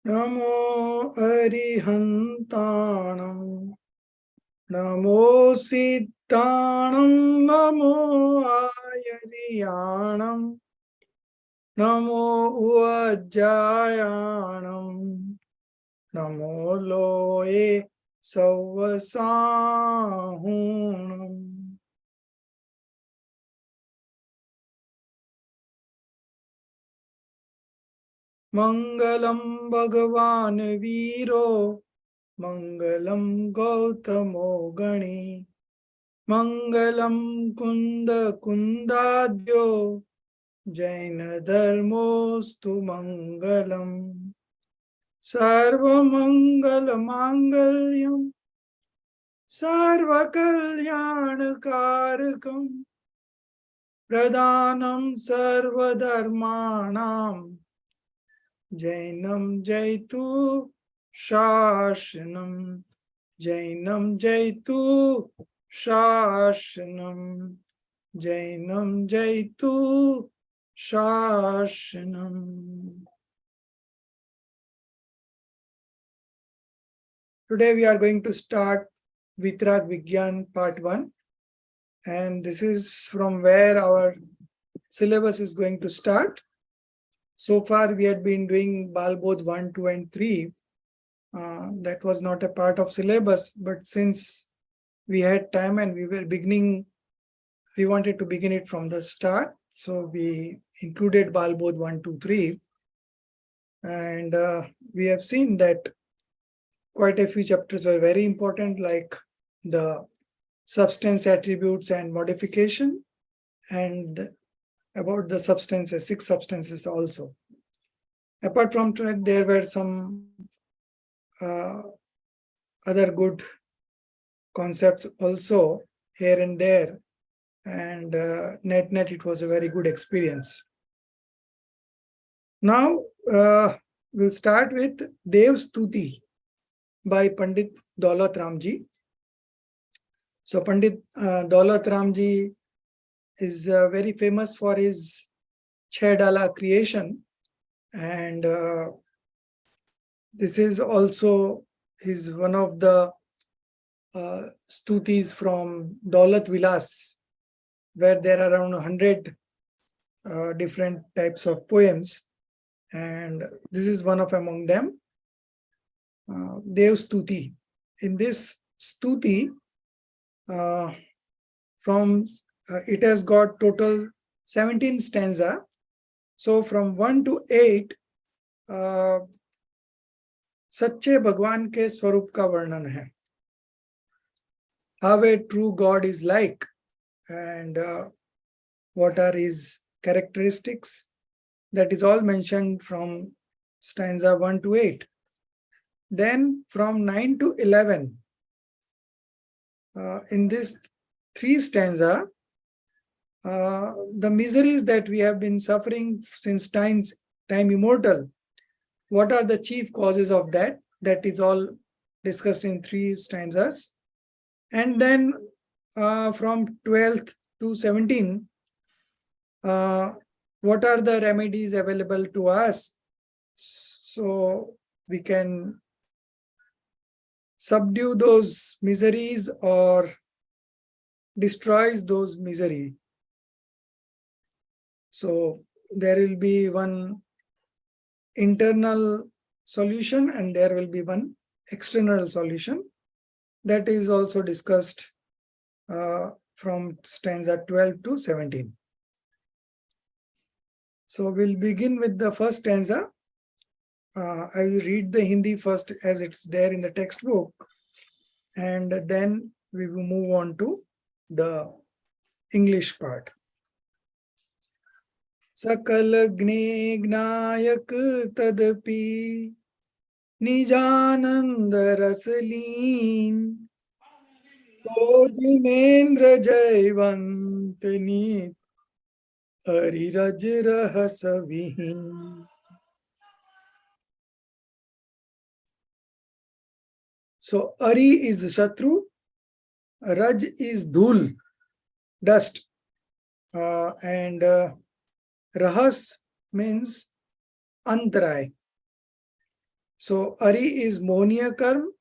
नमो अरिहन्ताणं नमो सिद्धाणं नमो आयर्याणं नमो उज्जायाणं नमो लोये सवसाहुणम् मंगलम भगवान वीरो मंगलम गौतमो गणी मंगलम कुंद कुंदाद्यो जैन धर्मोस्तु मंगलम सर्वमंगल मांगल्यम सर्वकल्याणकारकम प्रदानं सर्वधर्माणां जैनम जयतु शासनम जैनम जयतु शासनम जैनम जयतु शासनम. Today we are going to start Vitrag Vigyan part 1, and this is from where our syllabus is going to start. So far we had been doing Balbodh 1, 2 and 3. That was not a part of syllabus, but since we had time and we wanted to begin it from the start. So we included Balbodh 1, 2, 3. And we have seen that quite a few chapters were very important, like the substance attributes and modification, and about the substances, 6 substances also. Apart from that, there were some other good concepts also here and there, and net it was a very good experience. Now we'll start with Dev Stuti by Pandit Daulat Ramji. So Pandit Daulat Ramji is very famous for his Chhaidala creation, and this is also one of the stutis from Daulat Vilas, where there are around 100 different types of poems, and this is one of among them, Dev Stuti. In this stuti, it has got total 17 stanza. So from 1 to 8, सच्चे भगवान के स्वरूप का वर्णन है. How a true God is like, and what are his characteristics. That is all mentioned from stanza 1 to 8. Then from 9 to 11, in this 3 stanza, the miseries that we have been suffering since time immortal, what are the chief causes of that? That is all discussed in 3 stanzas. And then from 12th to 17, what are the remedies available to us so we can subdue those miseries or destroys those misery. So there will be one internal solution and there will be one external solution. That is also discussed from stanza 12 to 17. So we'll begin with the first stanza. I will read the Hindi first as it's there in the textbook, and then we will move on to the English part. Sakal gne gnayak tadapi निजानंद रसलीन तो जिनेन्द्र जयवंत नीत अरिरज रहस विहीन. So Ari is Shatru, Raj is Dhul, dust, and Rahas means Antaray. So Ari is Mohniya karma.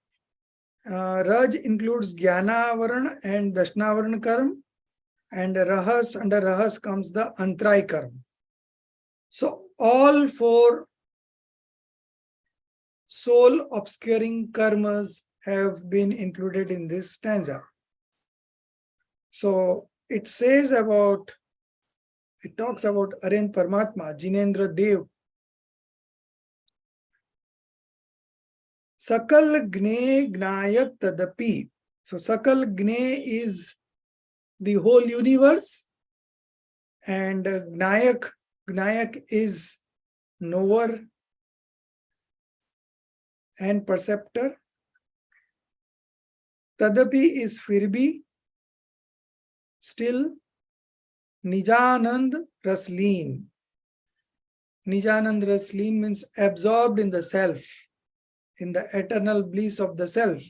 Raj includes Jnana Varna and Dashna Varna karma. And Rahas, under Rahas comes the Antray karma. So all four soul obscuring karmas have been included in this stanza. So it talks about Aryan Paramatma, Jinendra Dev. Sakal Gne Gnayak Tadapi. So Sakal Gne is the whole universe, and Gnayak is knower and perceptor. Tadapi is Firbi, still. Nijanand Rasleen. Nijanand Rasleen means absorbed in the self, in the eternal bliss of the self.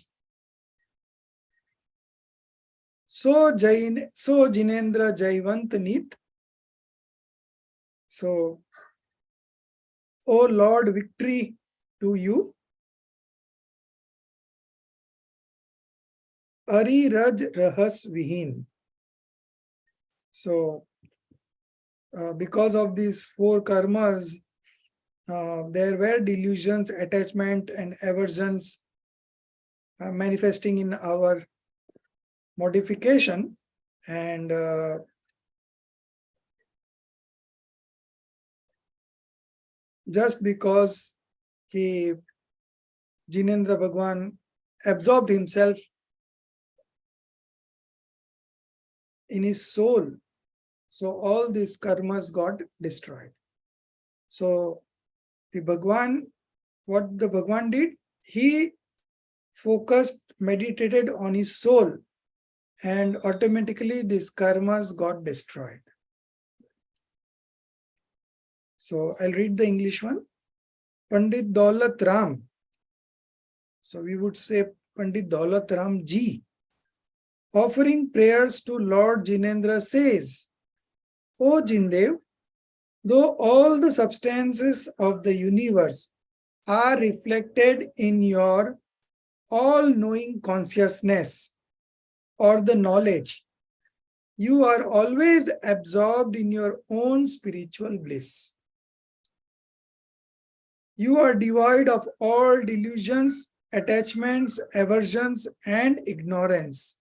So Jinendra Jaivant Nit. So, O Lord, victory to you. Ari Raj Rahas Vihin. So, because of these four karmas, there were delusions, attachment, and aversions manifesting in our modification, and just because Jinendra Bhagwan absorbed himself in his soul, so all these karmas got destroyed. So the Bhagwan, what the Bhagwan did, he focused, meditated on his soul, and automatically these karmas got destroyed. So I'll read the English one. Pandit Daulat Ram. So we would say Pandit Daulat Ram Ji, offering prayers to Lord Jinendra, says, O Jindev, though all the substances of the universe are reflected in your all-knowing consciousness or the knowledge, you are always absorbed in your own spiritual bliss. You are devoid of all delusions, attachments, aversions, and ignorance.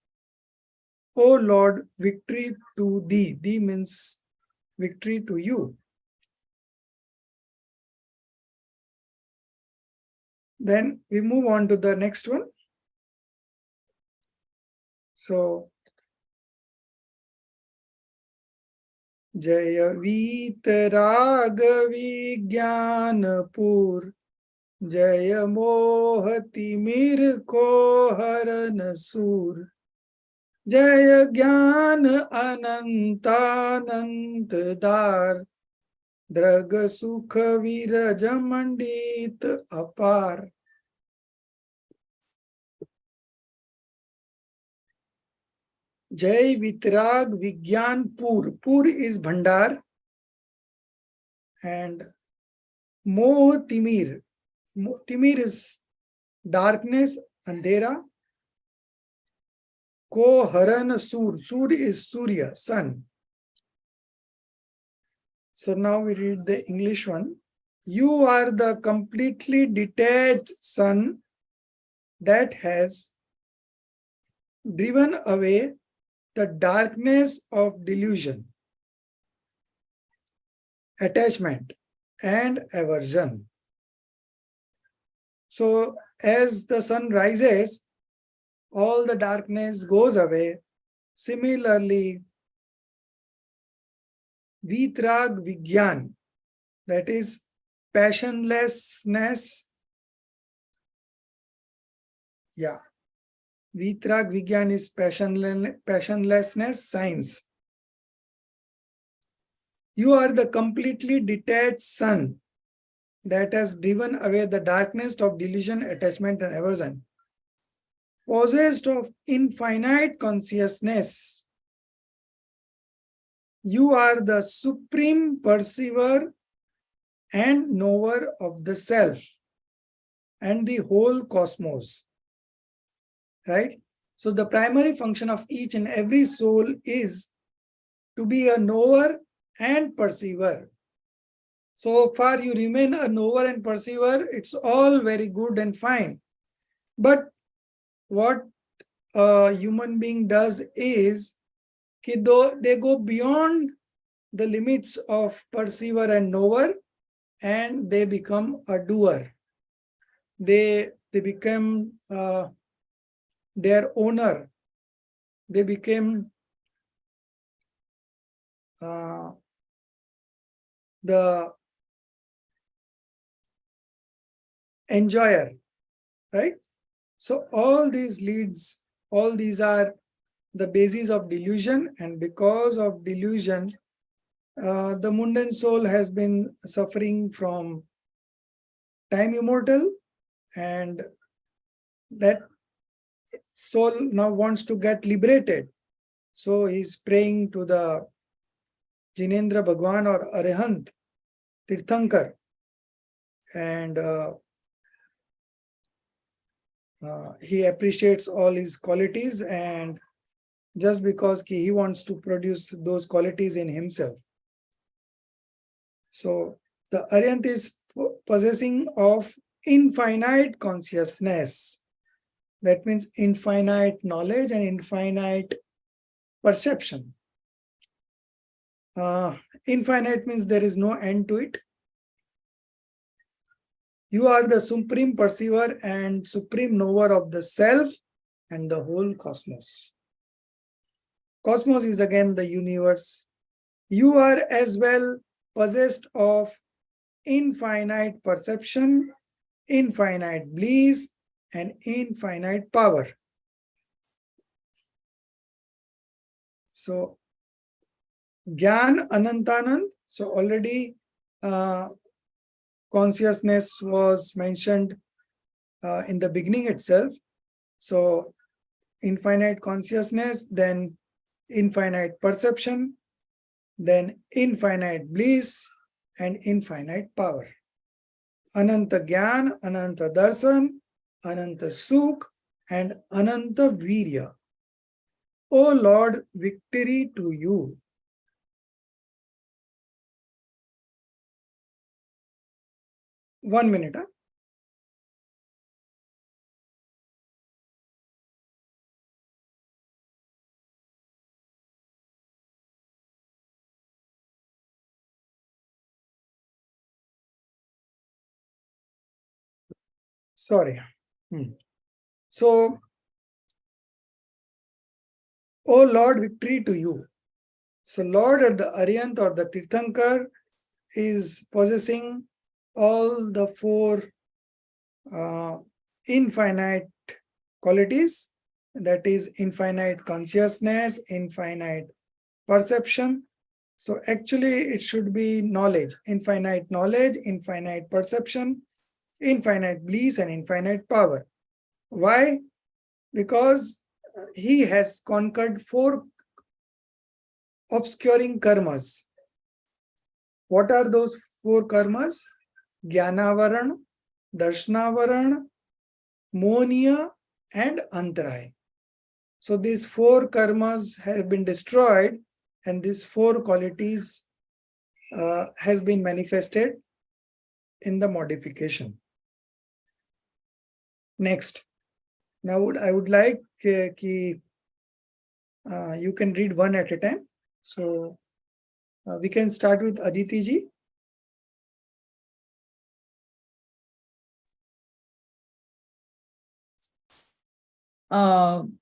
O Lord, victory to thee. Thee means victory to you. Then we move on to the next one. So, Jaya Vitarag Vigyanapur, Jaya Mohati Mir Ko Haran Sur, Jaya Gyan Anantanant Dar, Drag Sukha Virajamandit Apar. Jai Vitrag Vigyan Pur. Pur is Bhandar. And Moh Timir. Timir is darkness, Andhera. Ko Haran Sur. Sur is Surya, sun. So now we read the English one. You are the completely detached sun that has driven away the darkness of delusion, attachment, and aversion. So as the sun rises, all the darkness goes away. Similarly, Vitrag Vigyan, that is passionlessness. Yeah. Vitrag Vigyan is passionlessness science. You are the completely detached sun that has driven away the darkness of delusion, attachment, and aversion. Possessed of infinite consciousness, you are the supreme perceiver and knower of the self. and the whole cosmos, right? So the primary function of each and every soul is to be a knower and perceiver. So far you remain a knower and perceiver, it's all very good and fine. But what a human being does is, they go beyond the limits of perceiver and knower, and they become a doer. They become their owner. They became the enjoyer, right? So all these are the basis of delusion, and because of delusion, the mundane soul has been suffering from time immortal, and that soul now wants to get liberated. So he's praying to the Jinendra Bhagwan or Arihant, Tirthankar, and he appreciates all his qualities, and just because he wants to produce those qualities in himself. So the Arihant is possessing of infinite consciousness. That means infinite knowledge and infinite perception. Infinite means there is no end to it. You are the supreme perceiver and supreme knower of the self and the whole cosmos. Cosmos is again the universe. You are as well possessed of infinite perception, infinite bliss, and infinite power. So, Gyan Anantanand. So already consciousness was mentioned in the beginning itself. So infinite consciousness, then infinite perception, then infinite bliss, and infinite power. Ananta Gyan, Ananta Darshan, Ananta Sukh, and Ananta Virya. O Lord, victory to you. One minute. Sorry. So, O Lord, victory to you. So Lord or the Arihant or the Tirthankar is possessing all the four infinite qualities, that is infinite consciousness, infinite perception. So actually it should be knowledge, infinite perception, infinite bliss, and infinite power. Why? Because he has conquered four obscuring karmas. What are those four karmas? Jnanavaran, Darshanavarana, Monia, and Antaray. So these four karmas have been destroyed, and these four qualities has been manifested in the modification. Next. Now I would like you can read one at a time. So we can start with Aditi ji.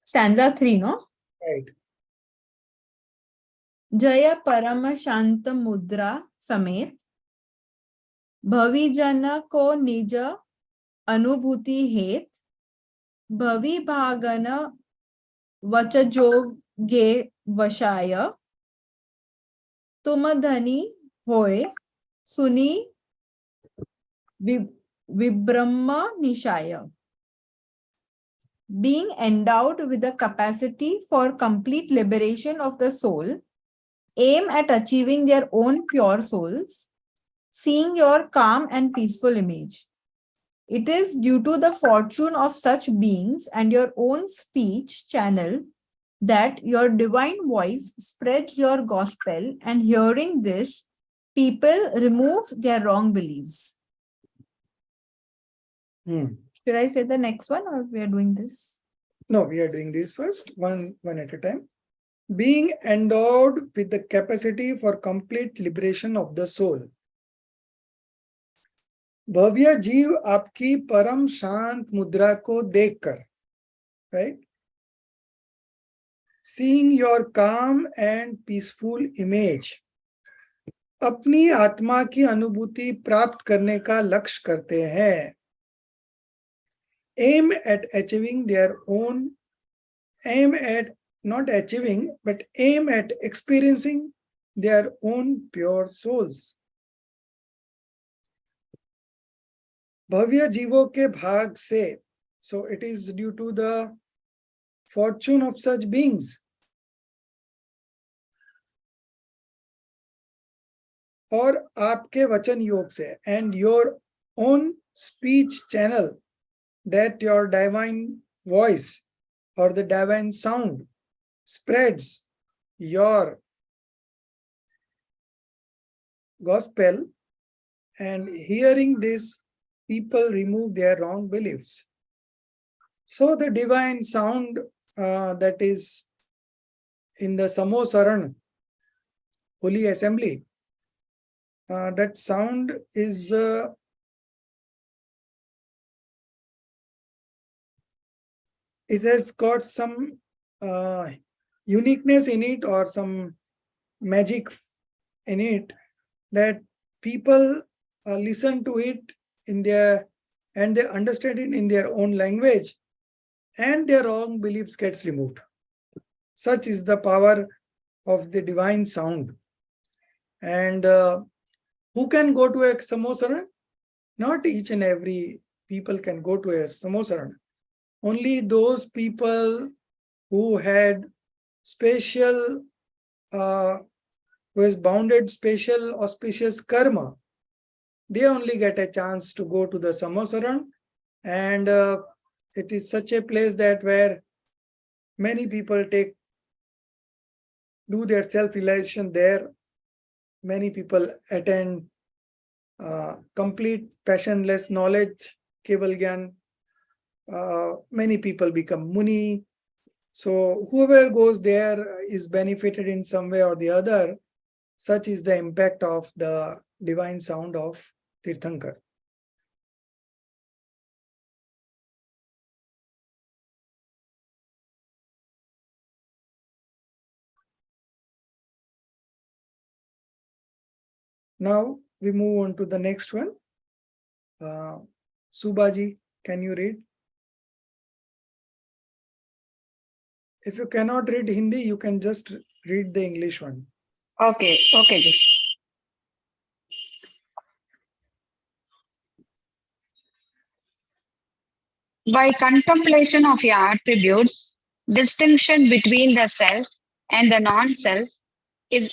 Stanza 3, no? Right. Jaya Parama Shanta Mudra Samet Bhavi Jana ko Nija Anubhuti Het Bhavi Bhagana Vachajoge Vashaya Tum Dhani Hoy Suni Vibramma Nishaya. Being endowed with the capacity for complete liberation of the soul, aim at achieving their own pure souls, seeing your calm and peaceful image. It is due to the fortune of such beings and your own speech channel that your divine voice spreads your gospel, and hearing this, people remove their wrong beliefs. Should I say the next one, or we are doing this? No, we are doing this first, one at a time. Being endowed with the capacity for complete liberation of the soul. भव्य जीव आपकी परम शांत मुद्रा को देखकर, right? Seeing your calm and peaceful image, अपनी आत्मा की अनुभूति प्राप्त करने का लक्ष्य करते हैं. Aim at achieving their own, aim at not achieving, but aim at experiencing their own pure souls. भव्य जीवों के भाग से, so it is due to the fortune of such beings. और आपके वचन योग से, and your own speech channel, that your divine voice or the divine sound spreads your gospel, and hearing this, people remove their wrong beliefs. So the divine sound that is in the Samosaran, Holy Assembly, that sound is it has got some uniqueness in it, or some magic in it, that people listen to it in their, and they understand it in their own language, and their wrong beliefs gets removed. Such is the power of the divine sound. And who can go to a Samosaran? Not each and every people can go to a Samosaran. Only those people who had special, who has bounded special auspicious karma, they only get a chance to go to the Samosaran. And it is such a place that where many people do their self-realization there. Many people attend complete passionless knowledge, Keval Gyan. Many people become Muni. So whoever goes there is benefited in some way or the other. Such is the impact of the divine sound of Tirthankar. Now we move on to the next one. Subaji, can you read? If you cannot read Hindi, you can just read the English one. Okay, ji. By contemplation of your attributes, distinction between the self and the non-self is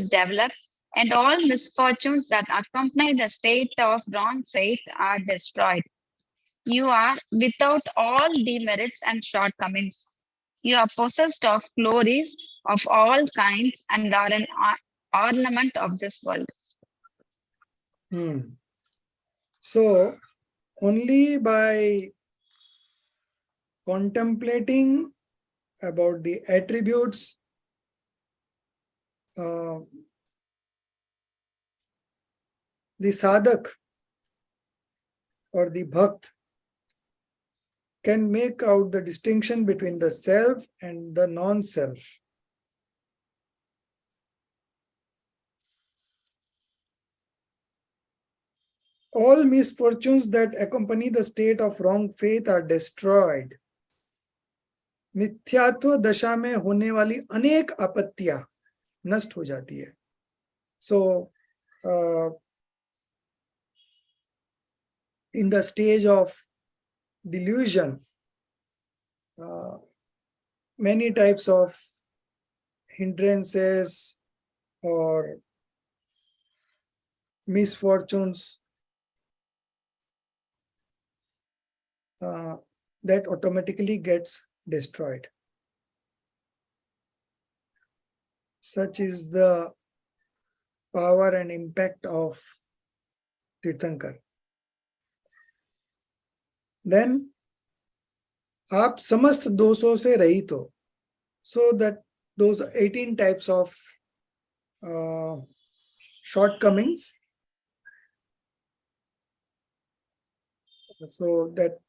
developed, and all misfortunes that accompany the state of wrong faith are destroyed. You are without all demerits and shortcomings. You are possessed of glories of all kinds and are an ornament of this world. So, only by contemplating about the attributes, the sadhak or the bhakt can make out the distinction between the self and the non-self. All misfortunes that accompany the state of wrong faith are destroyed. मिथ्यात्व दशा में होने वाली अनेक आपत्तियां नष्ट हो जाती है. So, in the stage of delusion, many types of hindrances or misfortunes that automatically gets destroyed. Such is the power and impact of Tirthankar. Then आप समस्त दोषों से रहित हो. So that those 18 types of shortcomings, so that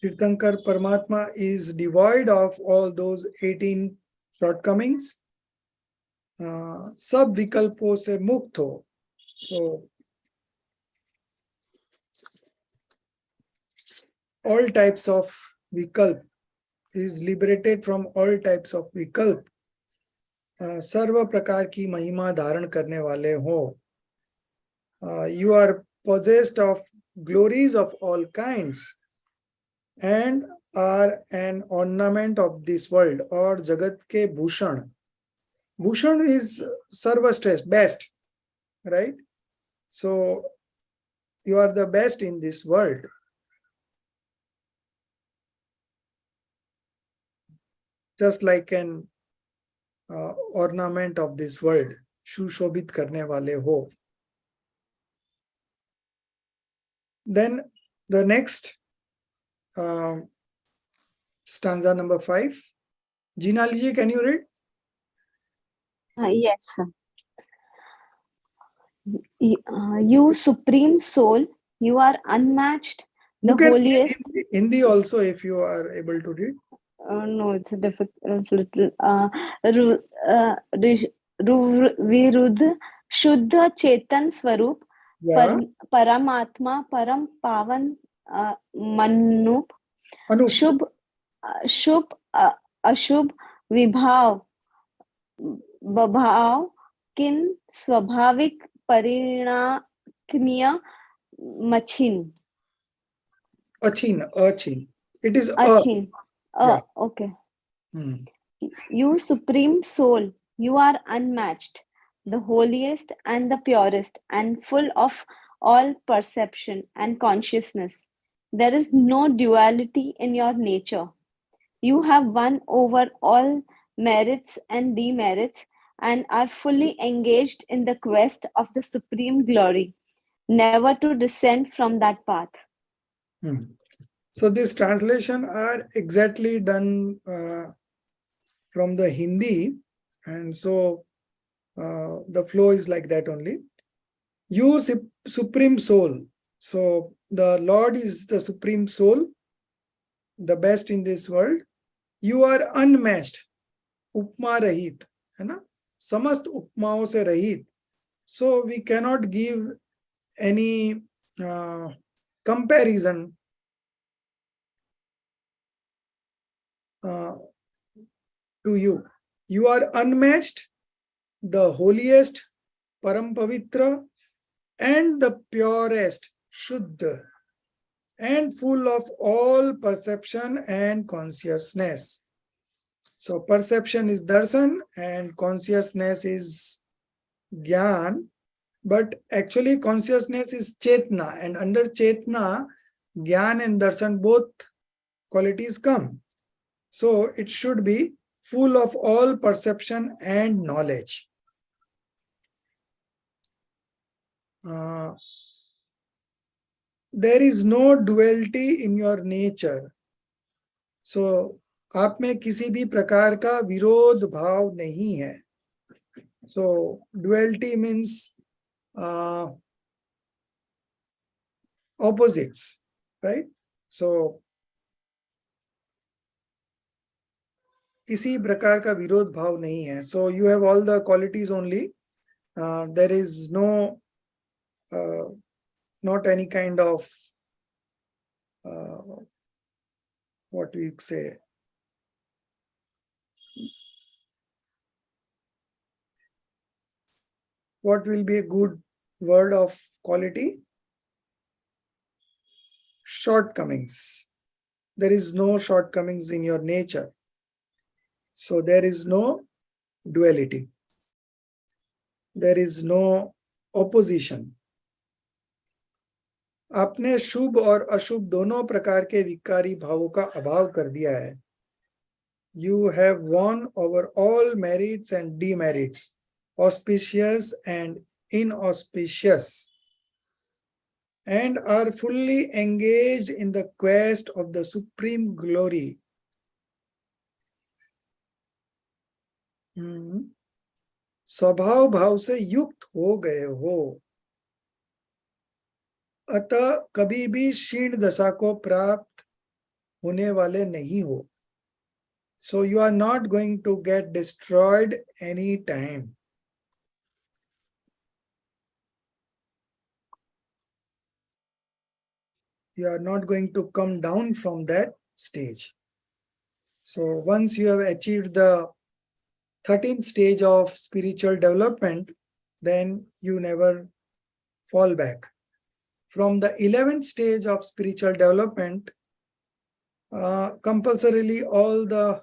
Tirthankar Paramatma is devoid of all those 18 shortcomings. सब विकल्पों से मुक्त हो. So all types of vikalp, is liberated from all types of vikalp. सर्व प्रकार की महिमा धारण करने वाले हो. You are possessed of glories of all kinds and are an ornament of this world. और जगत के Bhushan. Bhushan is sarvashrest, best, right? So you are the best in this world. Just like an ornament of this world. Shushobhit karne wale ho. Then the next stanza number 5. Jinali ji, can you read? Yes, sir. You supreme soul, you are unmatched, the You can holiest. Hindi also if you are able to read. No, it's a difficult little. Viruddha, Shuddha Chetan Swarup, Yeah. Paramatma, Param Pavan Manup, Anup. Shubh Ashubh Vibhav, Babhav, Kin Swabhavik Parinatmiya Machin. Achin. It is Achin. Yeah. Okay. Hmm. You supreme soul, you are unmatched, the holiest and the purest, and full of all perception and consciousness. There is no duality in your nature. You have won over all merits and demerits and are fully engaged in the quest of the supreme glory, never to descend from that path. Hmm. So this translation are exactly done from the Hindi, and so the flow is like that only. You supreme soul. So the Lord is the supreme soul, the best in this world. You are unmatched, उपमा रहित, है ना? समस्त उपमाओं से रहित. So we cannot give any comparison to you. You are unmatched, the holiest, Param Pavitra, and the purest, Shuddha, and full of all perception and consciousness. So perception is darshan and consciousness is gyan, but actually consciousness is chetna, and under chetna, gyan and darshan both qualities come. So it should be full of all perception and knowledge. There is no duality in your nature. So आप में किसी भी प्रकार का विरोध भाव नहीं है. So duality means opposites, right? So किसी प्रकार का विरोध भाव नहीं है. So you have all the qualities only. There is no not any kind of what we say, what will be a good word of quality? Shortcomings. There is no shortcomings in your nature. So there is no duality. There is no opposition. आपने शुभ और अशुभ दोनों प्रकार के विकारी भावों का अभाव कर दिया है. You have won over all merits and demerits, auspicious and inauspicious, and are fully engaged in the quest of the supreme glory. स्वभाव भाव से युक्त हो गए हो, अतः कभी भी क्षीण दशा को प्राप्त होने वाले नहीं हो. So you are not going to get destroyed any time. You are not going to come down from that stage. So once you have achieved the 13th stage of spiritual development, then you never fall back. From the 11th stage of spiritual development, compulsorily all the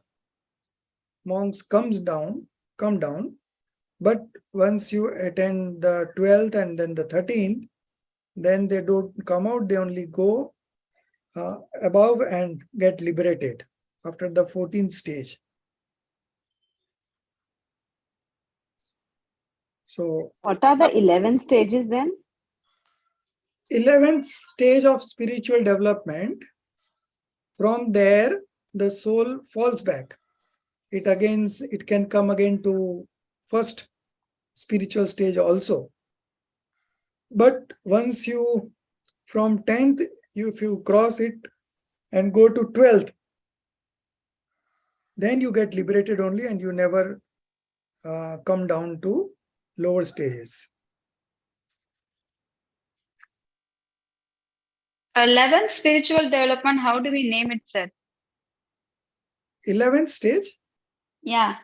monks come down. But once you attend the 12th and then the 13th, then they don't come out, they only go above and get liberated after the 14th stage. So What are the 11 stages then? 11th stage of spiritual development, from there the soul falls back. It can come again to first spiritual stage also. But once you, from 10th, if you cross it and go to 12th, then you get liberated only and you never come down to lower stages. 11th spiritual development, how do we name it, sir? 11th stage? Yeah.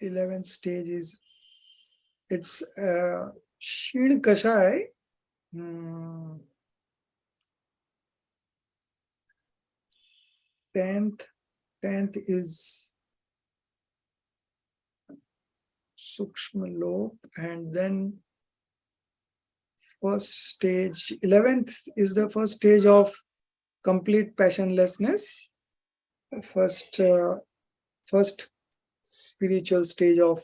11th stage is, it's Shid Kashai. 10th is Sukshma Lok, and then first stage, 11th is the first stage of complete passionlessness. First spiritual stage of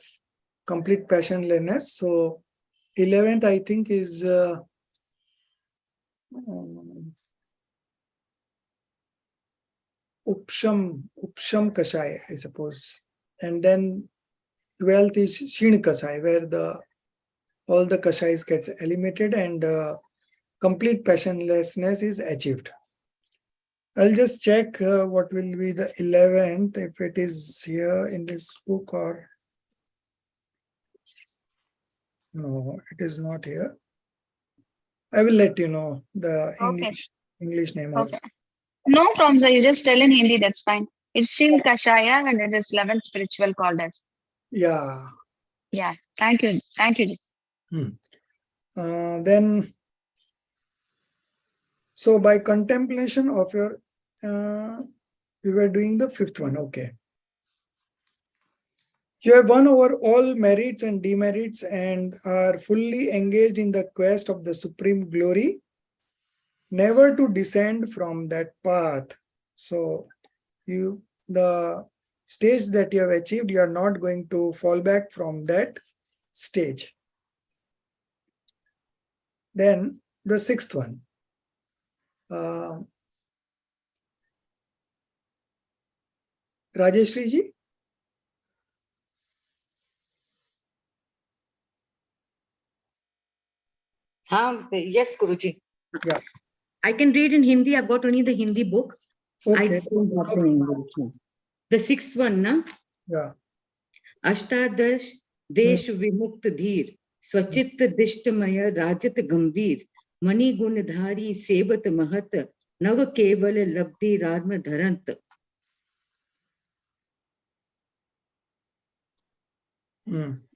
complete passionlessness. So 11th, I think, is Upsham Kashai, I suppose. And then 12th is Shin Kasai, where all the Kashais gets eliminated and complete passionlessness is achieved. I'll just check what will be the 11th, if it is here in this book or no, it is not here. I will let you know the Okay. English name Okay. also. No problem, sir. You just tell in Hindi, that's fine. It's Shiv Kashaya and it is 11th spiritual called as. Yeah. Yeah. Thank you. Thank you. Then, so by contemplation of your, we were doing the 5th one, okay. You have won over all merits and demerits and are fully engaged in the quest of the supreme glory, never to descend from that path. So the stage that you have achieved, you are not going to fall back from that stage. Then the 6th one. Rajeshri ji? Yes, Guruji. Yeah. I can read in Hindi. I've got only the Hindi book. Okay. I don't have the English one. The 6th one, na? Yeah. Ashtadash Desh Vimukt Dheer Swachit Dishtamaya Rajat Gambir Mani Gunadhari Sebat Mahat Nav Keval Labdi Radma Dharant.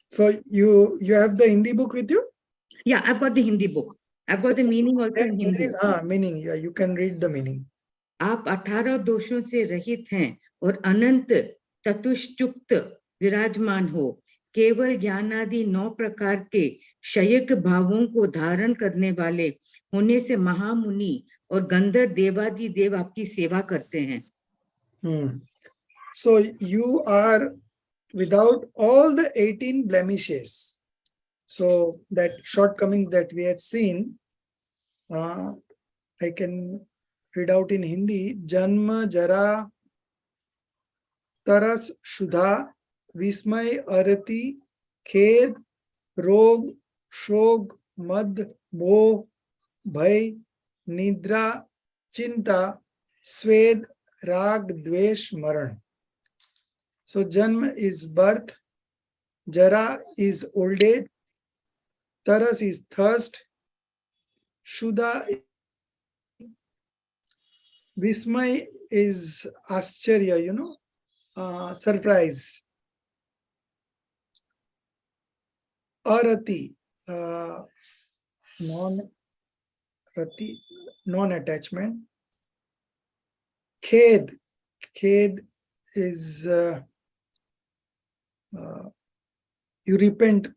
So you have the Hindi book with you? Yeah, I've got the Hindi book. I've got the meaning also in Hindi. Meaning, yeah, you can read the meaning. आप 18 दोषों से रहित हैं और अनंत चतुष्टुक्त विराजमान हो। केवल ज्ञान आदि 9 प्रकार के क्षयिक भावों को धारण करने वाले होने से महामुनि और गंधर्व देवादि देव आपकी सेवा करते हैं। So you are without all the 18 blemishes. So that shortcomings that we had seen, I can read out in Hindi. Janma, Jara, Taras, Shudha, Vismay, Arati, Khed, Rog, Shog, Mad, Moh, Bhai, Nidra, Chinta, Sved, Rag, Dvesh, Maran. So Janma is birth, Jara is old age, Taras is thirst, Shuddha, Vismay is Ascharya, surprise. Arati, non-attachment. Khed is you repent.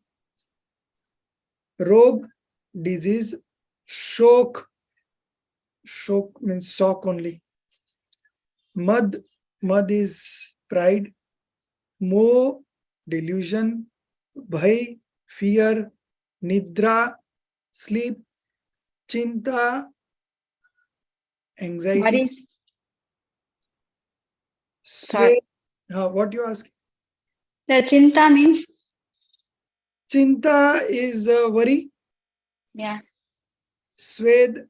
Rog, disease. Shok means shock only. Mad is pride. Moh, delusion. Bhai, fear. Nidra, sleep. Chinta, anxiety. Worries. Sway, what you ask? The chinta means? Chinta is worry. Yeah. Swed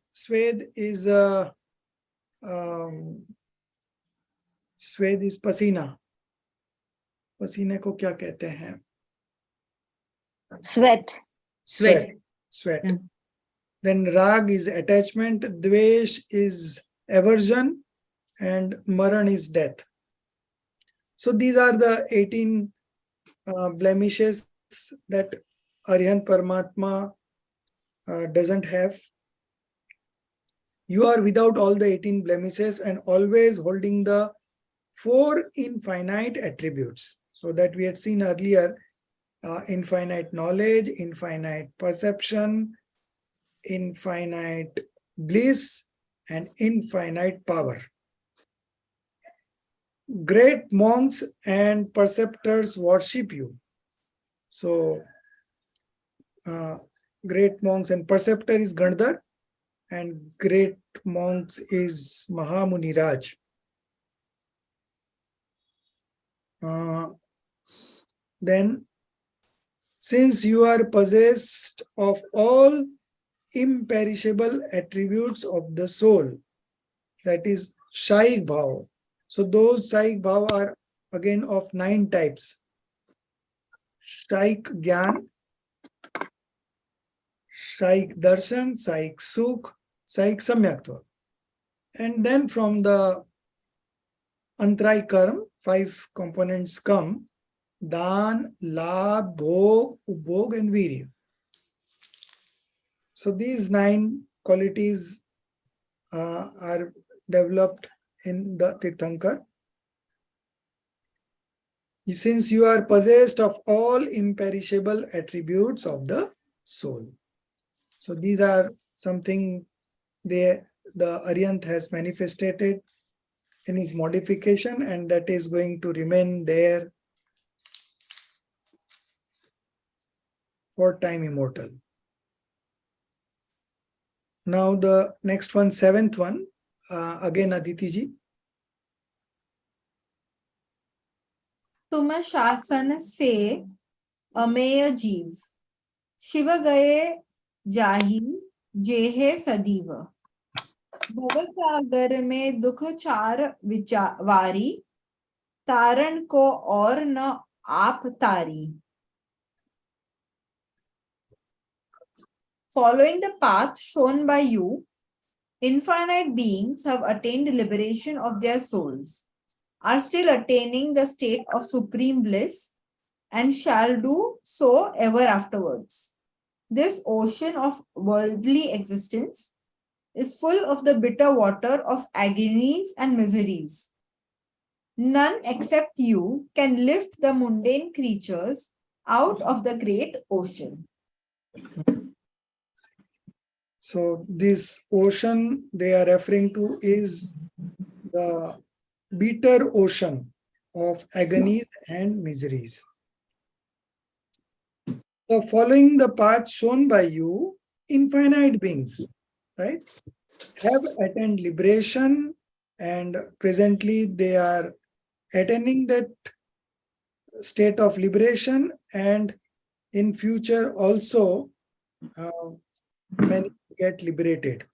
is swed is pasina. पसीने को क्या कहते हैं? Sweat. Sweat. Then rag is attachment, dvesh is aversion, and maran is death. So these are the 18 blemishes that Arihant Paramatma doesn't have. You are without all the 18 blemishes and always holding the 4 infinite attributes. So that we had seen earlier, infinite knowledge, infinite perception, infinite bliss, and infinite power. Great monks and preceptors worship you. So, great monks and preceptor is Gandhar, and great monks is Mahamuni Raj. Then, since you are possessed of all imperishable attributes of the soul, that is Shaik Bhav. So those Shaik Bhav are again of 9 types. Shaik Gyan, Shaik Darshan, Shaik Sukh, Shaik Samyaktva. And then from the Antray Karm, 5 components come: Dan, Labh, Bhog, Ubhog, and Virya. So these 9 qualities are developed in the Tirthankar. Since you are possessed of all imperishable attributes of the soul. So these are something the Arihant has manifested in his modification, and that is going to remain there for time immortal. Now the next one, 7th one, again Aditi ji. तुम शासन से अमेय जीव शिव गए जाही जेहे सदीव भव सागर में दुख चार विचावारी तारण को और न आप तारी. Following the path shown by you, infinite beings have attained liberation of their souls, are still attaining the state of supreme bliss, and shall do so ever afterwards. This ocean of worldly existence is full of the bitter water of agonies and miseries. None except you can lift the mundane creatures out of the great ocean. So this ocean they are referring to is the bitter ocean of agonies and miseries. So following the path shown by you, infinite beings, right, have attained liberation, and presently they are attaining that state of liberation, and in future also many get liberated.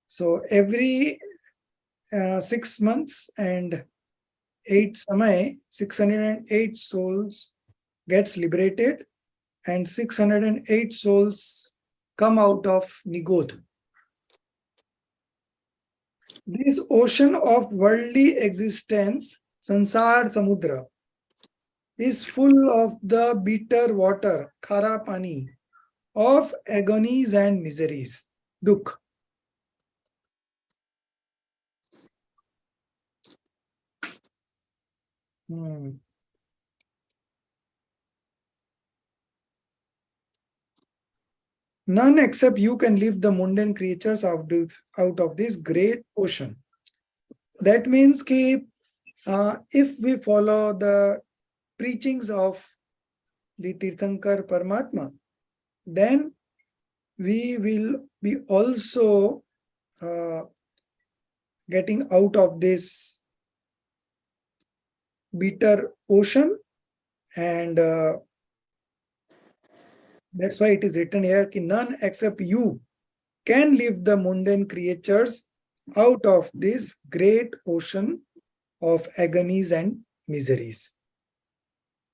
So every 6 months and 8 samay, 608 souls gets liberated, and 608 souls come out of Nigodh. This ocean of worldly existence, Sansar Samudra, is full of the bitter water, khara pani, of agonies and miseries, dukh. None except you can lift the mundane creatures out of this great ocean. That means if we follow the preachings of the Tirthankar Paramatma, then we will be also getting out of this bitter ocean, and that's why it is written here, none except you can lift the mundane creatures out of this great ocean of agonies and miseries.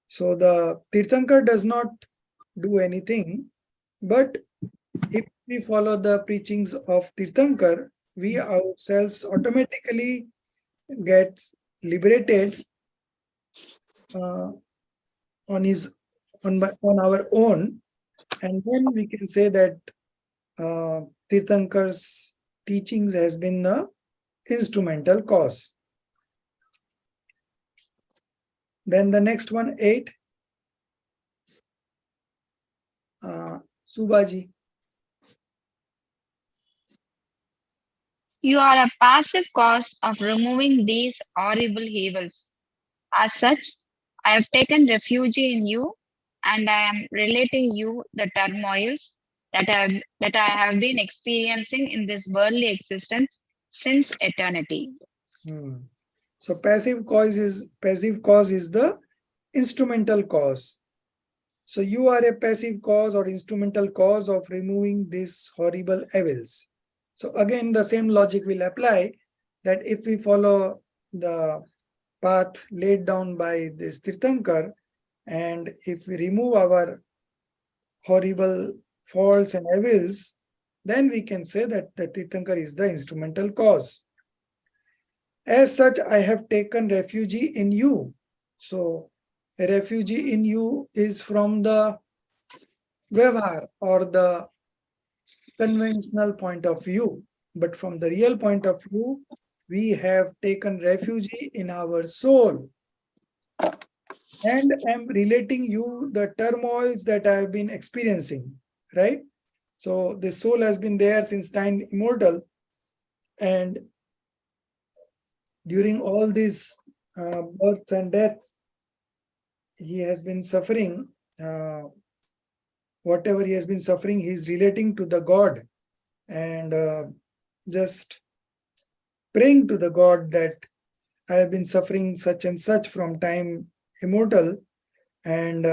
So the Tirthankar does not do anything, but if we follow the preachings of Tirthankar, we ourselves automatically get liberated on our own, and then we can say that Tirthankar's teachings has been the instrumental cause. Then the next one, 8. Subaji. You are a passive cause of removing these horrible evils. As such, I have taken refuge in you, and I am relating you the turmoils that I have been experiencing in this worldly existence since eternity. So passive cause is the instrumental cause. So you are a passive cause or instrumental cause of removing these horrible evils. So again, the same logic will apply, that if we follow the path laid down by this Tirthankar, and if we remove our horrible faults and evils, then we can say that the Tirthankar is the instrumental cause. As such, I have taken refuge in you. So a refugee in you is from the Vyavhar or the conventional point of view, but from the real point of view, we have taken refuge in our soul. And I'm relating you the turmoils that I have been experiencing, right? So the soul has been there since time immortal, and during all these births and deaths, he has been suffering. Whatever he has been suffering, he is relating to the God, and just praying to the God that I have been suffering such and such from time immortal, and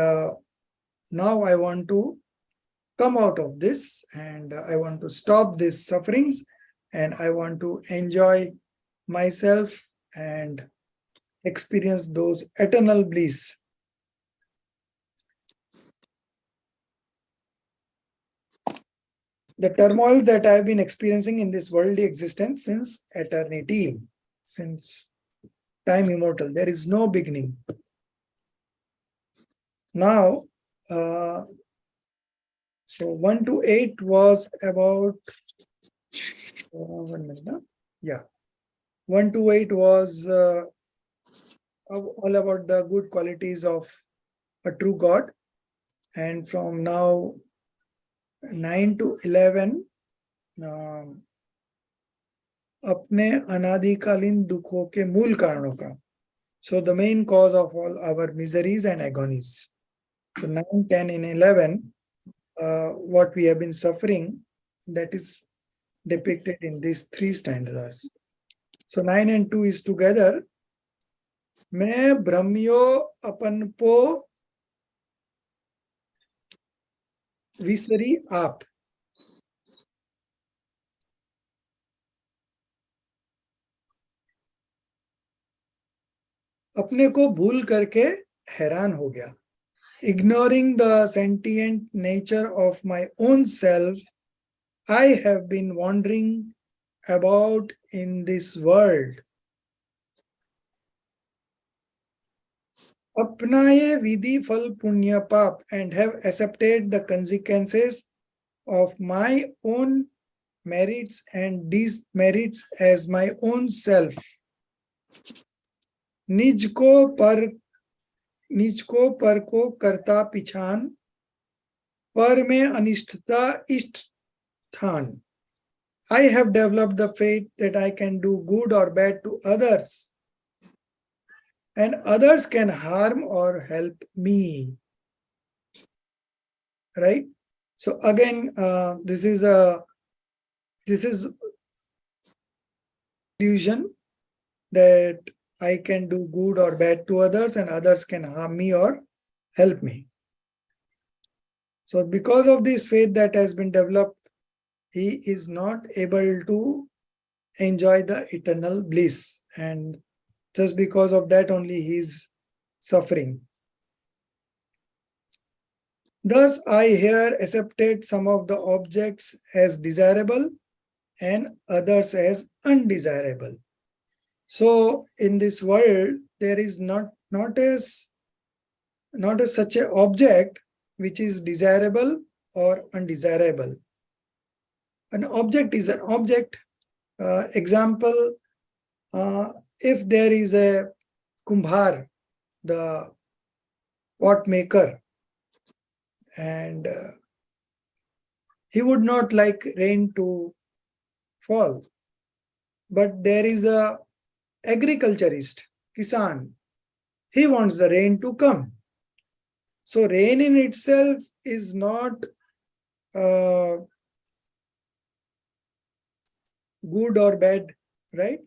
now I want to come out of this, and I want to stop these sufferings, and I want to enjoy myself and experience those eternal bliss. The turmoil that I've been experiencing in this worldly existence since eternity, since time immortal, there is no beginning. Now, So 1 to 8 was about 1 minute. Huh? Yeah, 1 to 8 was all about the good qualities of a true God, and from now 9 to 11 अपने अनादिकालीन दुखों के मूल कारणों का. So the main cause of all our miseries and agonies. So 9, 10, and 11, what we have been suffering, that is depicted in these 3 stanzas. So 9 and 2 is together. मैं भ्रमियो अपन पो विसरी आप. अपने को भूल करके हैरान हो गया. Ignoring the sentient nature of my own self, I have been wandering about in this world. अपनाए विधि फल पुण्य पाप, and have accepted the consequences of my own merits and demerits as my own self. निज को पर को करता पिछान, पर में अनिष्टता इष्ट स्थान. I have developed the faith that I can do good or bad to others, and others can harm or help me. Right? So again, this is illusion that I can do good or bad to others, and others can harm me or help me. So because of this faith that has been developed, he is not able to enjoy the eternal bliss, and just because of that only he is suffering. Thus I here accepted some of the objects as desirable and others as undesirable. So in this world there is not such an object which is desirable or undesirable. An object is an object. Example, if there is a kumbhar, the pot maker, and he would not like rain to fall, but there is a agriculturist, kisan, he wants the rain to come. So rain in itself is not good or bad, right?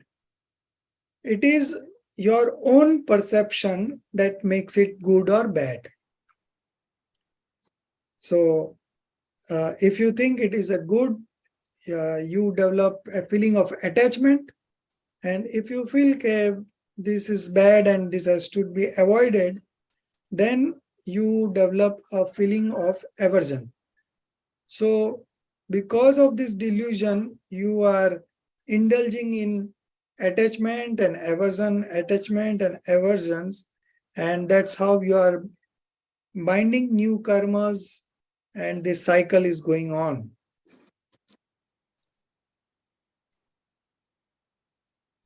It is your own perception that makes it good or bad. So if you think it is a good, you develop a feeling of attachment, and if you feel this is bad and this has to be avoided, then you develop a feeling of aversion. So because of this delusion, you are indulging in attachment and aversion, attachment and aversions, and that's how you are binding new karmas, and this cycle is going on.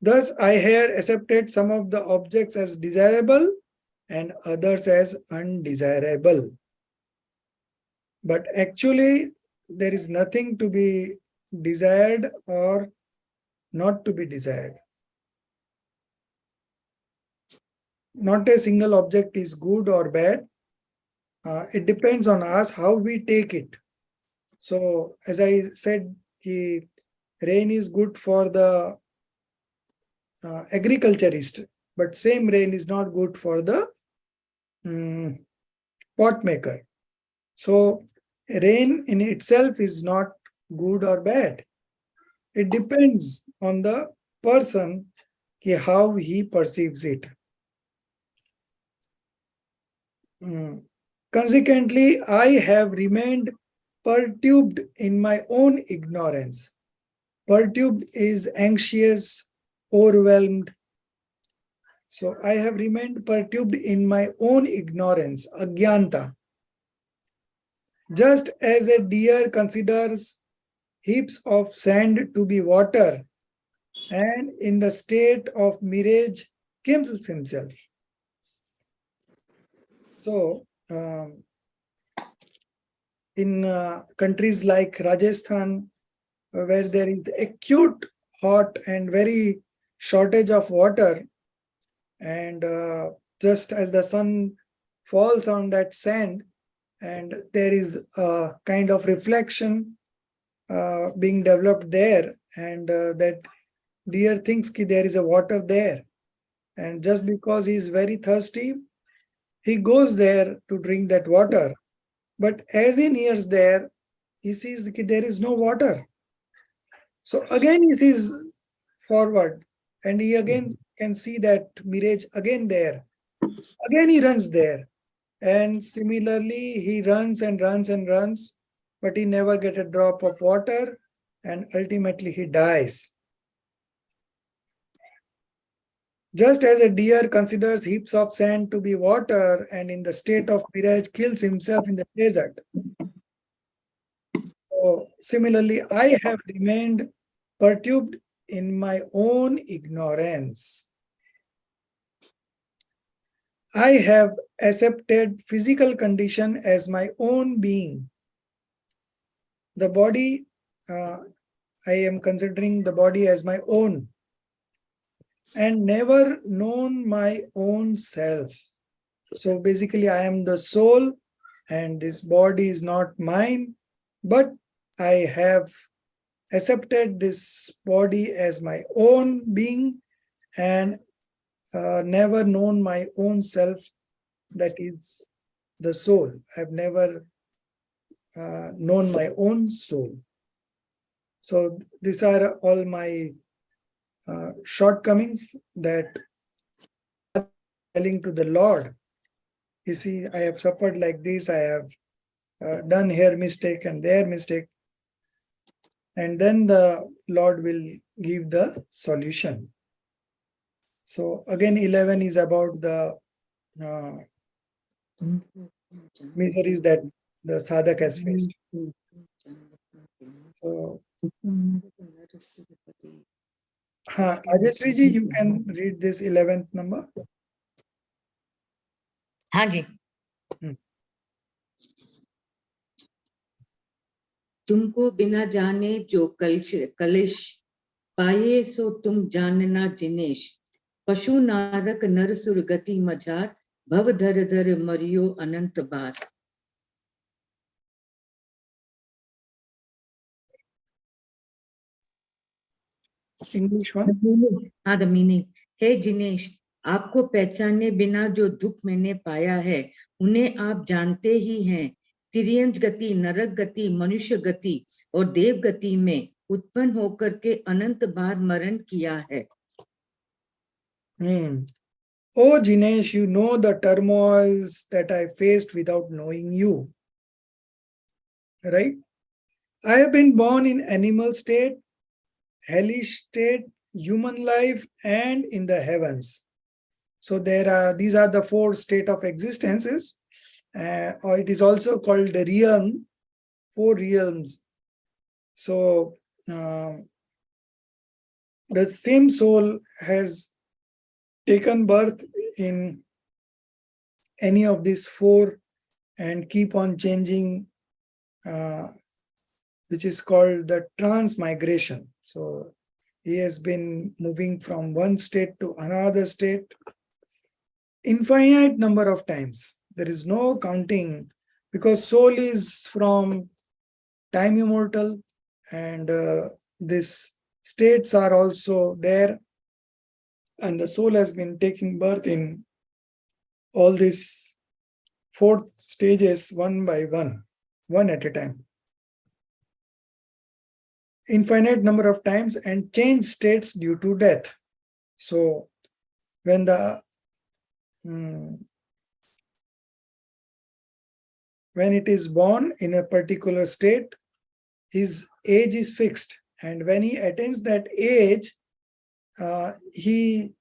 Thus, I here accepted some of the objects as desirable and others as undesirable. But actually, there is nothing to be desired or not to be desired. Not a single object is good or bad. It depends on us how we take it. So, as I said, rain is good for the agriculturist, but same rain is not good for the pot maker. So rain in itself is not good or bad. It depends on the person, how he perceives it. Consequently, I have remained perturbed in my own ignorance. Perturbed is anxious, overwhelmed. So I have remained perturbed in my own ignorance, agyanta. Just as a deer considers heaps of sand to be water, and in the state of mirage kills himself. So, in countries like Rajasthan, where there is acute hot and very shortage of water, and just as the sun falls on that sand, and there is a kind of reflection being developed there, and that deer thinks ki there is a water there, and just because he is very thirsty, he goes there to drink that water. But as he nears there, he sees that there is no water. So again he sees forward, and he again can see that mirage again there. Again he runs there. And similarly, he runs and runs and runs, but he never gets a drop of water, and ultimately he dies. Just as a deer considers heaps of sand to be water, and in the state of mirage kills himself in the desert. So similarly, I have remained perturbed in my own ignorance. I have accepted physical condition as my own being. The body, I am considering the body as my own, and never known my own self. So basically, I am the soul, and this body is not mine, but I have accepted this body as my own being, and never known my own self, that is the soul. I've never known my own soul. So these are all my shortcomings that telling to the Lord. You see, I have suffered like this, I have done here mistake and there mistake. And then the Lord will give the solution. So again, 11 is about the miseries that the sadhak has faced. So, Rajeshri ji, you can read this 11th number. हाँ जी। तुमको बिना जाने जो कलिश पाए सो तुम जानना जिनेश, पशु नारक नरसुर गति मझार, भव धर धर मरियो अनंत बार। English one. हाँ, द मीनिंग। हे जिनेश, आपको पहचाने बिना जो दुख मैंने पाया है, उन्हें आप जानते ही हैं। तिर्यंज गति, नरक गति, मनुष्य गति और देव गति में उत्पन्न होकर के अनंत बार मरण किया है। Oh Jinesh, you know the turmoils that I faced without knowing you. Right? I have been born in animal state, hellish state, human life, and in the heavens. So these are the 4 state of existences, or it is also called the realm, 4 realms. So the same soul has taken birth in any of these 4 and keep on changing, which is called the transmigration. So he has been moving from one state to another state infinite number of times. There is no counting, because soul is from time immortal, and these states are also there, and the soul has been taking birth in all these 4 stages one by one at a time, infinite number of times, and change states due to death. So when the when it is born in a particular state, his age is fixed, and when he attains that age, he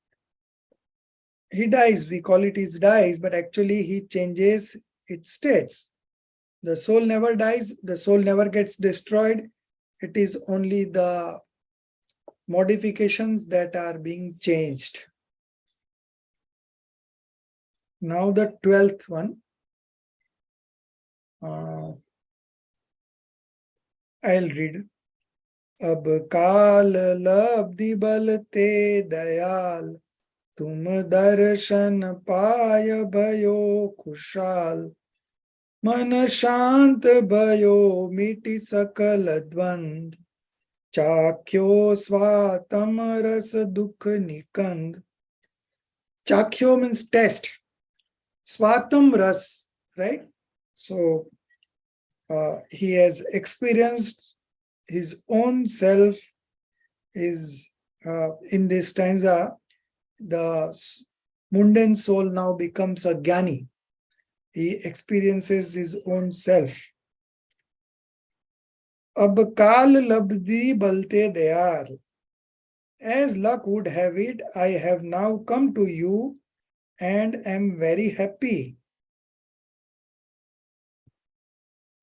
dies. We call it his dies, but actually he changes its states. The soul never dies, the soul never gets destroyed. It is only the modifications that are being changed. Now the 12th one. I'll read. अब काल लब्धि बलते दयाल तुम दर्शन पाय भयो खुशाल मन शांत भयो मिटि सकल द्वंद चाख्यो स्वातम रस दुख निकंद. Chakhyo means test. Swatam ras, right? So he has experienced his own self is in this stanza. The mundane soul now becomes a jnani. He experiences his own self. Ab kaal labdi balte dayal. As luck would have it, I have now come to you and am very happy.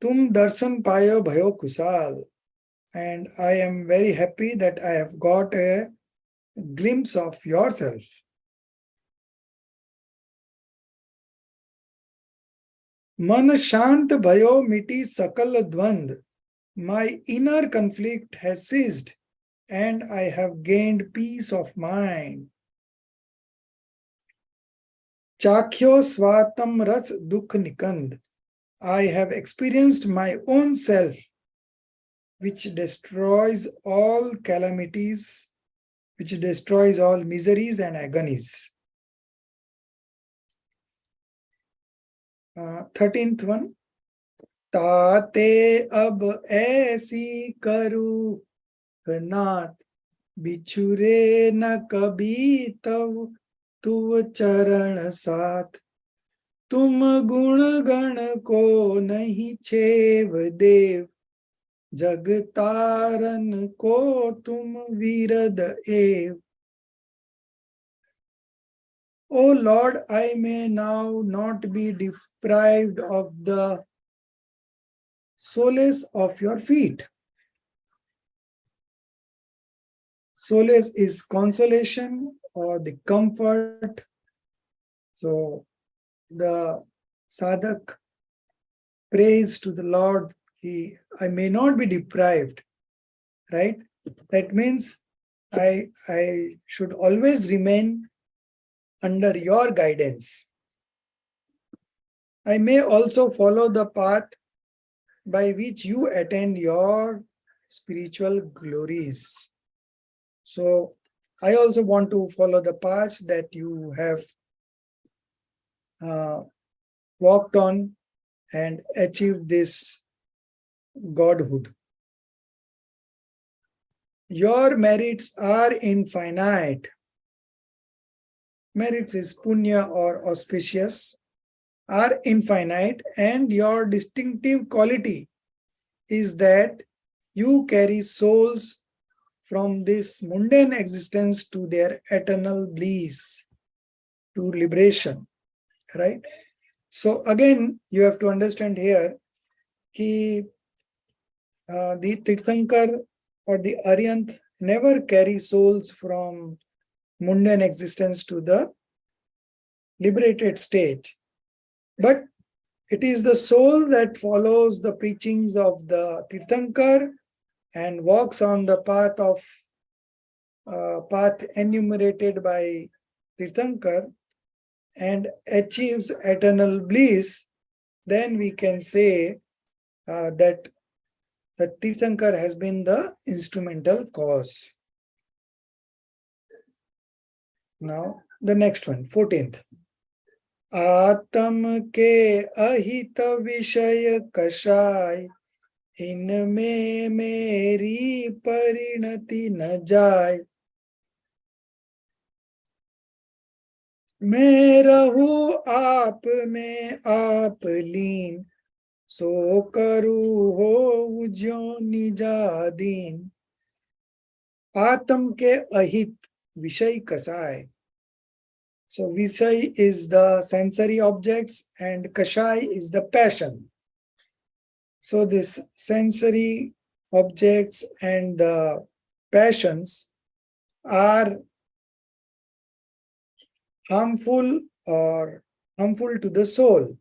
Tum darshan payo bhayo kusal. And I am very happy that I have got a glimpse of yourself. Man shant bhayo miti sakal dvand. My inner conflict has ceased and I have gained peace of mind. Chakhyo swatam ras dukh nikand. I have experienced my own self, which destroys all calamities, which destroys all miseries and agonies. 13th one. ताते अब ऐसी करूँ नाथ बिछुरे न कभी तव तुव चरण साथ तुम गुण गण को नहीं छेव देव जग तारन को तुम वीरद एव. O Lord, I may now not be deprived of the solace of your feet. Solace is consolation or the comfort. So the sadhak prays to the Lord, I may not be deprived, right? That means I should always remain under your guidance. I may also follow the path by which you attain your spiritual glories. So I also want to follow the path that you have walked on and achieved this godhood. Your merits are infinite. Merits is punya or auspicious, are infinite, and your distinctive quality is that you carry souls from this mundane existence to their eternal bliss, to liberation, right? So again, you have to understand here that the Tirthankar or the Aryanth never carry souls from mundane existence to the liberated state. But it is the soul that follows the preachings of the Tirthankar and walks on the path enumerated by Tirthankar and achieves eternal bliss. Then we can say that the Tirthankar has been the instrumental cause. Now, the next one, 14th. आत्म के अहित विषय कषाय इनमें मेरी परिणति न जाए. मैं रहूं आप में आप लीन सो करूं हो ज्यों निजादीन. आत्म के अहित विषय कषाय. So Visay is the sensory objects and Kashai is the passion. So this sensory objects and passions are harmful or harmful to the soul.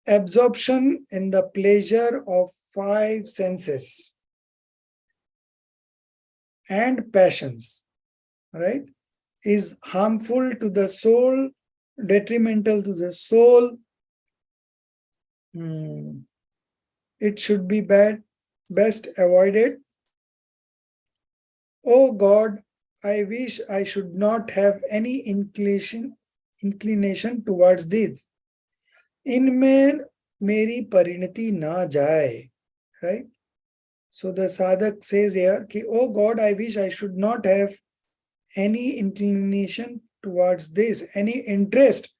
Absorption in the pleasure of five senses and passions, right, is harmful to the soul, detrimental to the soul. It should be best avoided. Oh God, I wish I should not have any inclination towards this. इनमें मेरी परिणति ना जाए, right? So the sadhak says here, कि, oh God, I wish I should not have any inclination towards this, any interest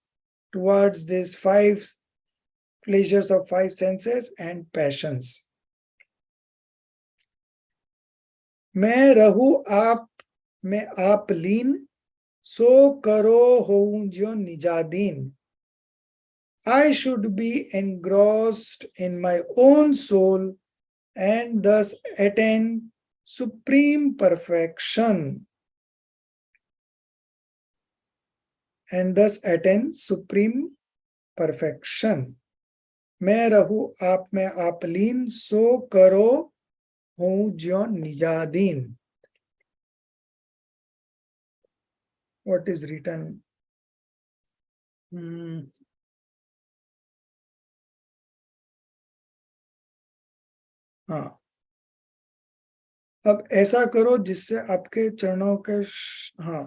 towards these five pleasures of five senses and passions. मैं रहूं आप में आप लीन, सो करो होऊं ज्यों निजादीन. I should be engrossed in my own soul and thus attain supreme perfection. And thus attain supreme perfection. मैं रहूं आप में आप लीन, सो करो होऊं ज्यों निजादीन. What is written? हाँ, अब ऐसा करो जिससे आपके चरणों के हाँ,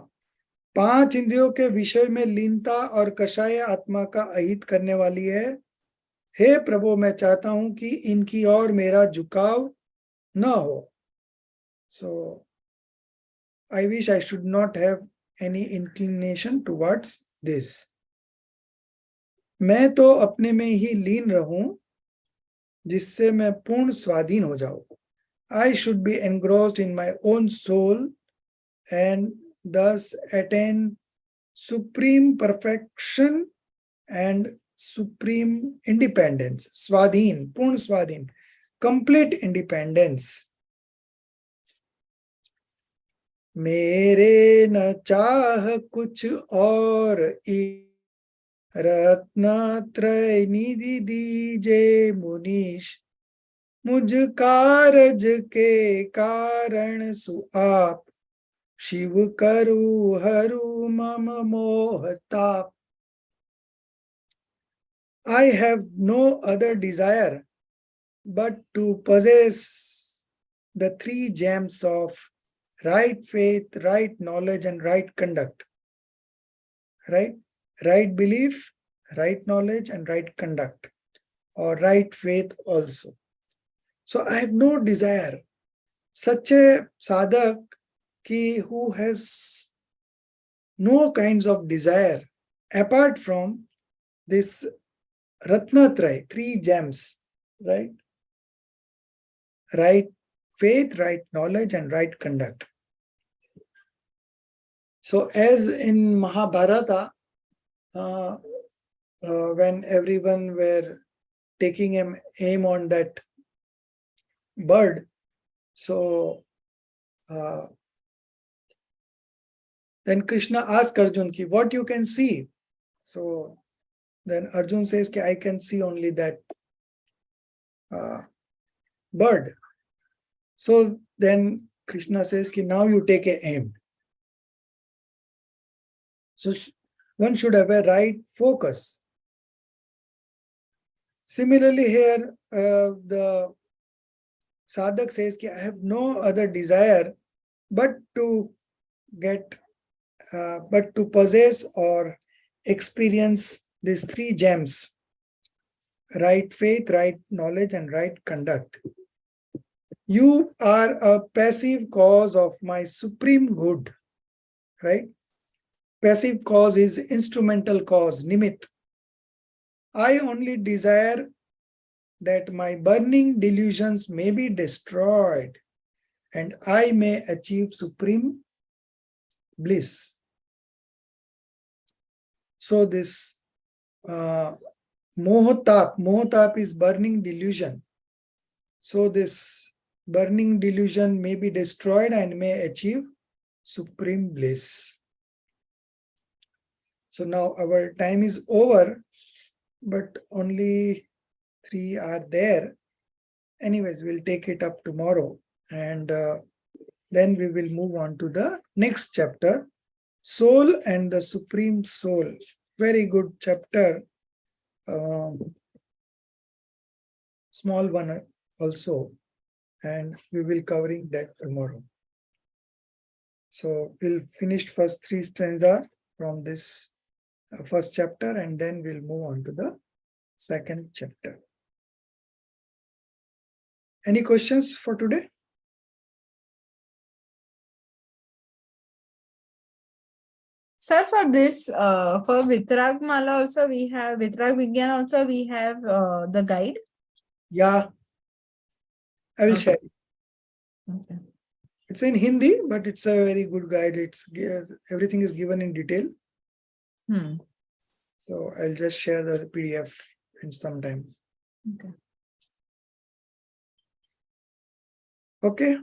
पांच इंद्रियों के विषय में लीनता और कषाय आत्मा का अहित करने वाली है. हे प्रभु, मैं चाहता हूं कि इनकी ओर मेरा झुकाव न हो. So I wish I should not have any inclination towards this. मैं तो अपने में ही लीन रहूं जिससे मैं पूर्ण स्वाधीन हो जाऊं. I should be engrossed in my own soul and thus attain supreme perfection and supreme independence. Swadhin, Purn Swadhin, complete independence. मेरे न चाह कुछ और रत्नत्रय निधि दीजे मुनीश, मुझ कारज के कारण सुआप, शिव करु हरु मम मोहताप. I have no other desire but to possess the three gems of right faith, right knowledge, and right conduct. Right? Right belief, right knowledge, and right conduct, or right faith also. So I have no desire. Such a sadhak who has no kinds of desire apart from this Ratnatray, three gems, right? Right faith, right knowledge, and right conduct. So as in Mahabharata, when everyone were taking aim on that bird, so then Krishna asked Arjun, what you can see? So then Arjun says, I can see only that bird. So then Krishna says, now you take a aim. So one should have a right focus. Similarly here, the sadhak says, I have no other desire but to get, but to possess or experience these three gems: right faith, right knowledge, and right conduct. You are a passive cause of my supreme good, right? Passive cause is instrumental cause, nimit. I only desire that my burning delusions may be destroyed and I may achieve supreme bliss. So this Mohatap is burning delusion. So this burning delusion may be destroyed and may achieve supreme bliss. So now our time is over, but only 3 are there. Anyways, we'll take it up tomorrow, and then we will move on to the next chapter, Soul and the Supreme Soul. Very good chapter. Small one also, and we will covering that tomorrow. So we'll finish first 3 stanza from this first chapter, and then we'll move on to the second chapter. Any questions for today? Sir, for this, for Vitrag Mala also we have, Vitrag Vigyan also we have the guide. Yeah, I will Okay. share. Okay. It's in Hindi, but it's a very good guide. It's everything is given in detail. So I'll just share the PDF in some time. Okay. Okay.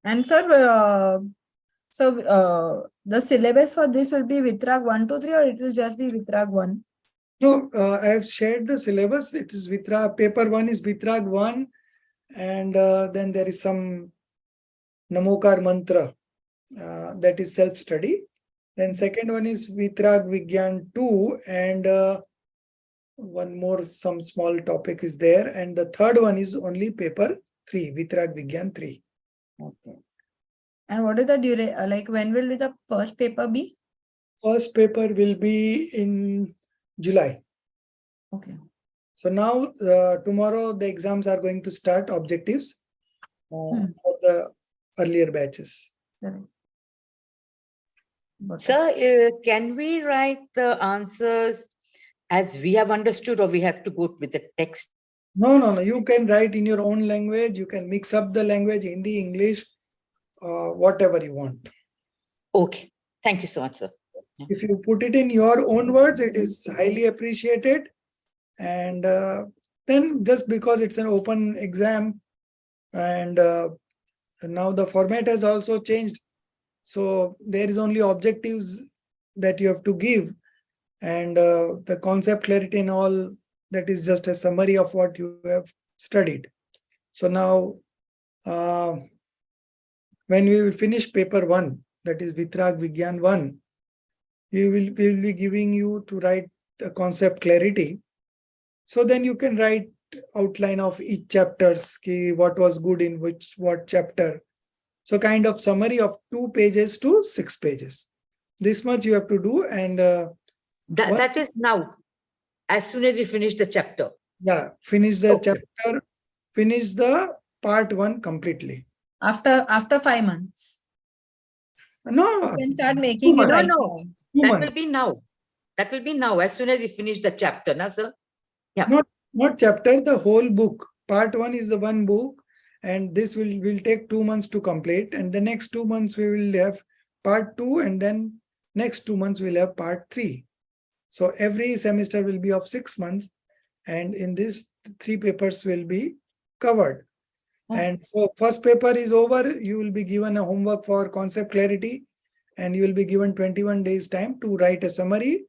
And sir, the syllabus for this will be Vitrag 1, 2, 3, or it will just be Vitrag 1? No, I have shared the syllabus. It is Vitrag, paper 1 is Vitrag 1, and then there is some Namokar mantra, that is self-study. Then second one is Vitrag Vigyan 2, and one more, some small topic is there. And the third one is only paper 3, Vitrag Vigyan 3. Okay. And what is the duration? Like when will the first paper be? First paper will be in July. Okay. So now, tomorrow the exams are going to start, objectives for the earlier batches. Correct. Okay. Sir, can we write the answers as we have understood, or we have to go with the text? No. You can write in your own language. You can mix up the language, Hindi, English, whatever you want. Okay. Thank you so much, sir. If you put it in your own words, it is highly appreciated. And then just because it's an open exam, and now the format has also changed. So there is only objectives that you have to give, and the concept clarity and all, that is just a summary of what you have studied. So now, when we will finish paper 1, that is Vitrag Vigyan 1, we will be giving you to write the concept clarity. So then you can write outline of each chapters, what was good in what chapter. So kind of summary of 2 pages to 6 pages. This much you have to do, and That is now, as soon as you finish the chapter. yeah, finish the Okay. chapter, finish the part 1 completely. After 5 months. No, You can start making it No, right no. now. 2 That months. will be now. That will be now, as soon as you finish the chapter, na, sir? Yeah. Not chapter, the whole book. Part 1 is the one book, and this will take 2 months to complete. And the next 2 months we will have part 2, and then next 2 months we'll have part 3. So every semester will be of 6 months, and in this 3 papers will be covered. And so first paper is over, you will be given a homework for concept clarity, and you will be given 21 days time to write a summary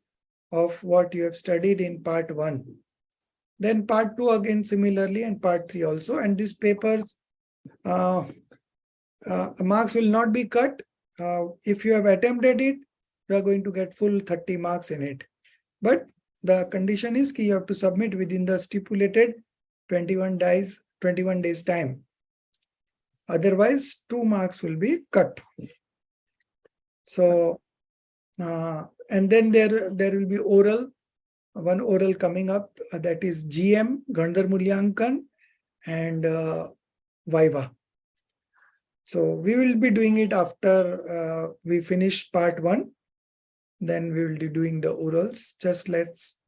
of what you have studied in part 1. Then part 2 again similarly, and part 3 also. And these papers, marks will not be cut. If you have attempted it, you are going to get full 30 marks in it. But the condition is you have to submit within the stipulated 21 days time. Otherwise, 2 marks will be cut. So, and then there will be one oral coming up, that is GM, Gandhar Mulyankan, and Viva. So we will be doing it after we finish part 1. Then we will be doing the orals. Just let's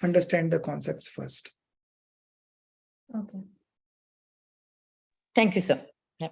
understand the concepts first. Okay. Thank you, sir. Yeah.